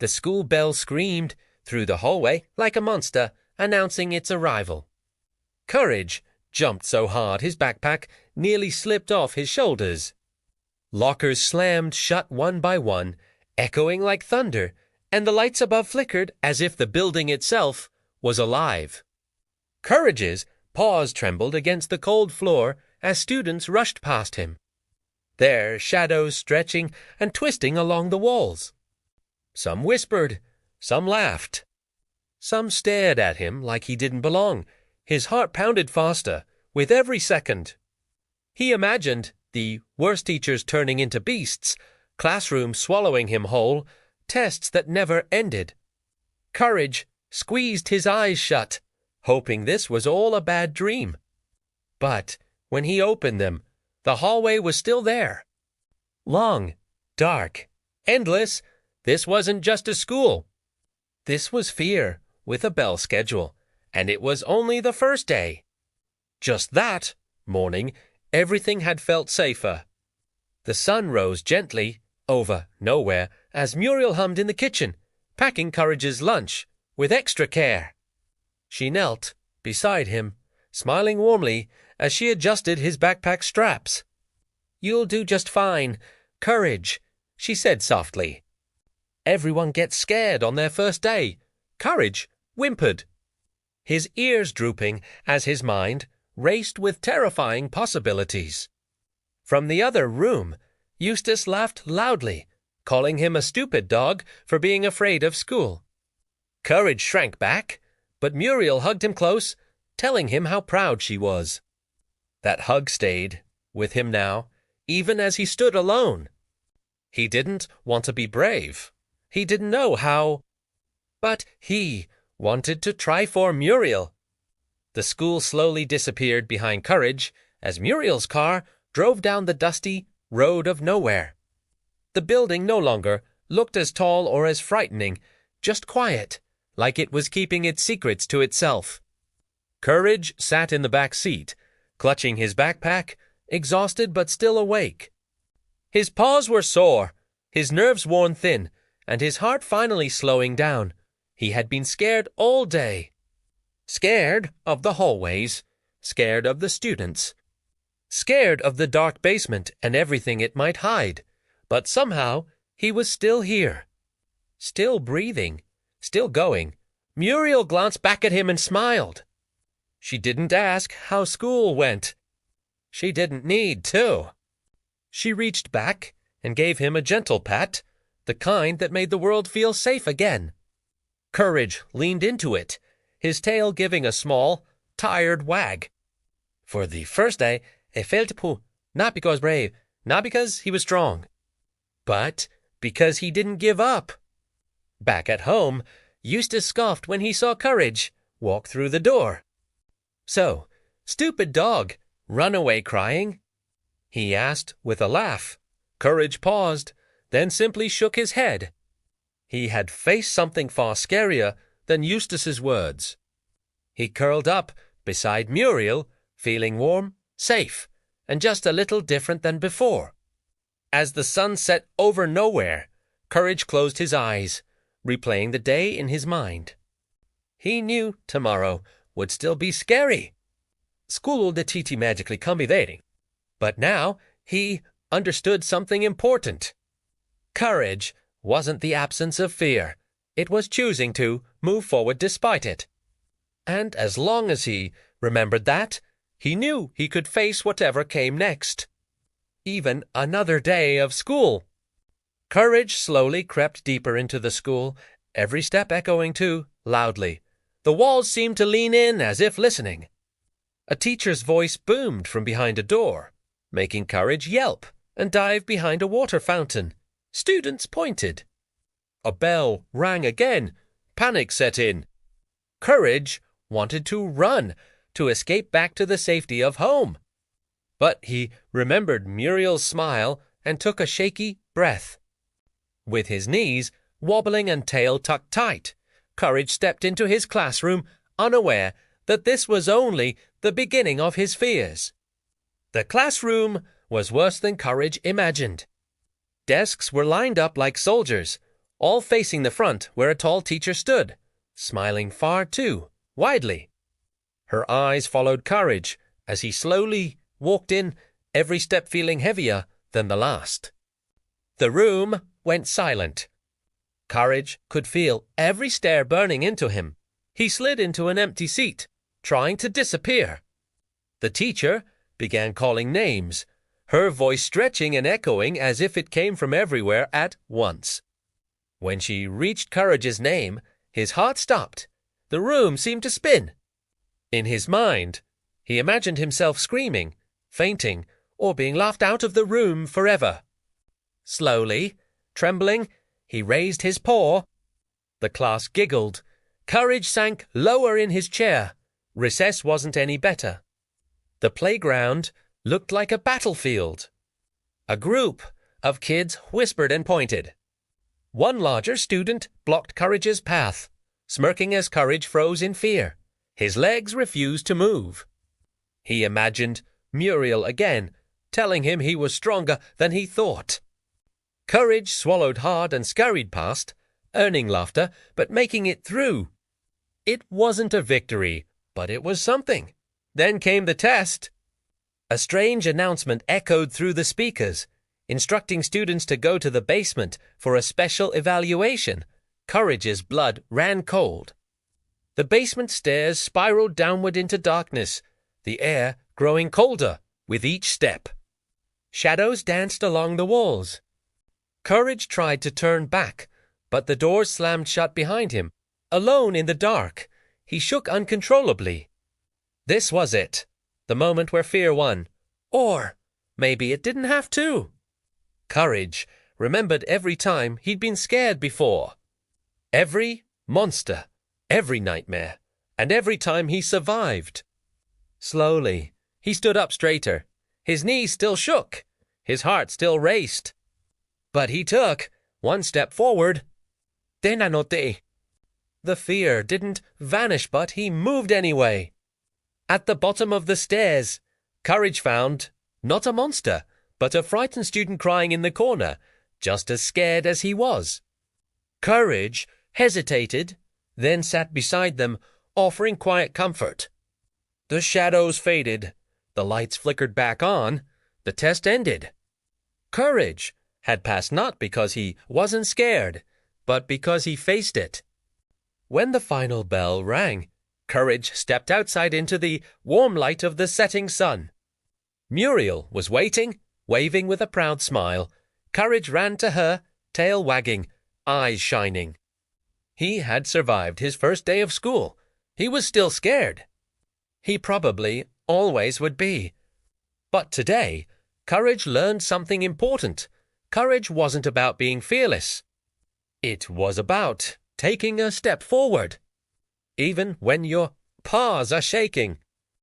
The school bell screamed through the hallway like a monster, announcing its arrival. Courage jumped so hard his backpack nearly slipped off his shoulders. Lockers slammed shut one by one, echoing like thunder, and the lights above flickered as if the building itself was alive. Courage's paws trembled against the cold floor as students rushed past him, their shadows stretching and twisting along the walls. Some whispered, some laughed. Some stared at him like he didn't belong. His heart pounded faster with every second. He imagined the worst teachers turning into beasts, classrooms swallowing him whole, tests that never ended. Courage squeezed his eyes shut, hoping this was all a bad dream. But when he opened them, the hallway was still there. Long, dark, endless. This wasn't just a school. This was fear with a bell schedule, and it was only the first day. Just that morning, everything had felt safer. The sun rose gently over nowhere as Muriel hummed in the kitchen, packing Courage's lunch with extra care. She knelt beside him, smiling warmly as she adjusted his backpack straps. "You'll do just fine, Courage," she said softly. "Everyone gets scared on their first day." Courage whimpered, his ears drooping as his mind raced with terrifying possibilities. From the other room, Eustace laughed loudly, calling him a stupid dog for being afraid of school. Courage shrank back, but Muriel hugged him close, telling him how proud she was. That hug stayed with him now, even as he stood alone. He didn't want to be brave. He didn't know how. But he wanted to try for Muriel. The school slowly disappeared behind Courage as Muriel's car drove down the dusty road of nowhere. The building no longer looked as tall or as frightening, just quiet, like it was keeping its secrets to itself. Courage sat in the back seat, clutching his backpack, exhausted but still awake. His paws were sore, his nerves worn thin, and his heart finally slowing down. He had been scared all day. Scared of the hallways, scared of the students, scared of the dark basement and everything it might hide. But somehow he was still here, still breathing, still going. Muriel glanced back at him and smiled. She didn't ask how school went. She didn't need to. She reached back and gave him a gentle pat, the kind that made the world feel safe again. Courage leaned into it, his tail giving a small, tired wag. For the first day, he felt poo, not because brave, not because he was strong, but because he didn't give up. Back at home, Eustace scoffed when he saw Courage walk through the door. "So, stupid dog, run away crying?" he asked with a laugh. Courage paused, then simply shook his head. He had faced something far scarier than Eustace's words. He curled up beside Muriel, feeling warm, safe, and just a little different than before. As the sun set over nowhere, Courage closed his eyes, replaying the day in his mind. He knew tomorrow would still be scary. School de Titi magically combinating. But now he understood something important. Courage wasn't the absence of fear. It was choosing to move forward despite it. And as long as he remembered that, he knew he could face whatever came next. Even another day of school. Courage slowly crept deeper into the school, every step echoing too loudly. The walls seemed to lean in as if listening. A teacher's voice boomed from behind a door, making Courage yelp and dive behind a water fountain. Students pointed. A bell rang again. Panic set in. Courage wanted to run, to escape back to the safety of home. But he remembered Muriel's smile and took a shaky breath. With his knees wobbling and tail tucked tight, Courage stepped into his classroom, unaware that this was only the beginning of his fears. The classroom was worse than Courage imagined. Desks were lined up like soldiers, all facing the front where a tall teacher stood, smiling far too widely. Her eyes followed Courage as he slowly walked in, every step feeling heavier than the last. The room went silent. Courage could feel every stare burning into him. He slid into an empty seat, trying to disappear. The teacher began calling names, her voice stretching and echoing as if it came from everywhere at once. When she reached Courage's name, his heart stopped. The room seemed to spin. In his mind, he imagined himself screaming, fainting, or being laughed out of the room forever. Slowly, trembling, he raised his paw. The class giggled. Courage sank lower in his chair. Recess wasn't any better. The playground looked like a battlefield. A group of kids whispered and pointed. One larger student blocked Courage's path, smirking as Courage froze in fear. His legs refused to move. He imagined Muriel again, telling him he was stronger than he thought. Courage swallowed hard and scurried past, earning laughter, but making it through. It wasn't a victory, but it was something. Then came the test. A strange announcement echoed through the speakers, instructing students to go to the basement for a special evaluation. Courage's blood ran cold. The basement stairs spiraled downward into darkness, the air growing colder with each step. Shadows danced along the walls. Courage tried to turn back, but the doors slammed shut behind him. Alone in the dark, he shook uncontrollably. This was it, the moment where fear won. Or maybe it didn't have to. Courage remembered every time he'd been scared before. Every monster, every nightmare, and every time he survived. Slowly, he stood up straighter. His knees still shook. His heart still raced. But he took one step forward. Tenanote. The fear didn't vanish, but he moved anyway. At the bottom of the stairs, Courage found not a monster, but a frightened student crying in the corner, just as scared as he was. Courage hesitated, then sat beside them, offering quiet comfort. The shadows faded. The lights flickered back on. The test ended. Courage had passed not because he wasn't scared, but because he faced it. When the final bell rang, Courage stepped outside into the warm light of the setting sun. Muriel was waiting, waving with a proud smile. Courage ran to her, tail wagging, eyes shining. He had survived his first day of school. He was still scared. He probably always would be. But today, Courage learned something important. Courage wasn't about being fearless. It was about taking a step forward, even when your paws are shaking.